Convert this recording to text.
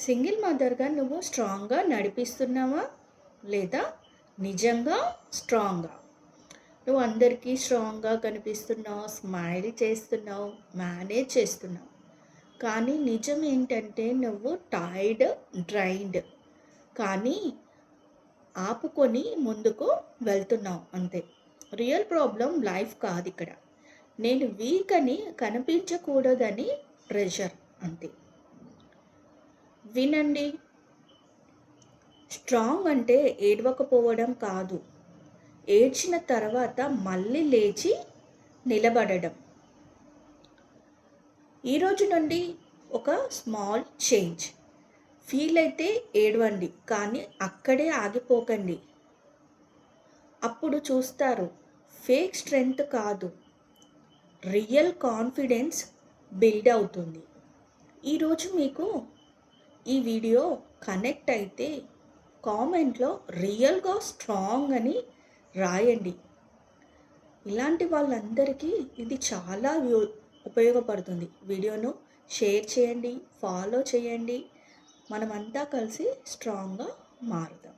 Single మదర్‌గా నువ్వు స్ట్రాంగ్‌గా నడిపిస్తున్నావా? లేదా నిజంగా స్ట్రాంగా? నువ్వు అందరికీ స్ట్రాంగ్‌గా కనిపిస్తున్నావు, స్మైల్ చేస్తున్నావు, మేనేజ్ చేస్తున్నావు. కానీ నిజం ఏంటంటే నువ్వు టైర్డ్, డ్రైన్డ్. కానీ ఆపుకొని ముందుకు వెళ్తున్నావు అంతే. రియల్ ప్రాబ్లమ్ లైఫ్ కాదిక్కడ. నేను వీక్ అని కనిపించకూడదని ప్రెషర్ అంతే. వినండి. స్ట్రాంగ్ అంటే ఏడవకపోవడం కాదు. ఏడ్చిన తర్వాత మళ్ళీ లేచి నిలబడడం. ఈరోజు నుండి ఒక స్మాల్ చేంజ్. ఫీల్ అయితే ఏడవండి, కానీ అక్కడే ఆగిపోకండి. అప్పుడు చూస్తారు ఫేక్ స్ట్రెంగ్త్ కాదు, రియల్ కాన్ఫిడెన్స్ బిల్డ్ అవుతుంది. ఈరోజు మీకు ఈ వీడియో కనెక్ట్ అయితే కామెంట్లో రియల్గా స్ట్రాంగ్ అని రాయండి. ఇలాంటి వాళ్ళందరికీ ఇది చాలా ఉపయోగపడుతుంది. వీడియోను షేర్ చేయండి, ఫాలో చేయండి. మనమంతా కలిసి స్ట్రాంగ్గా మారుదాం.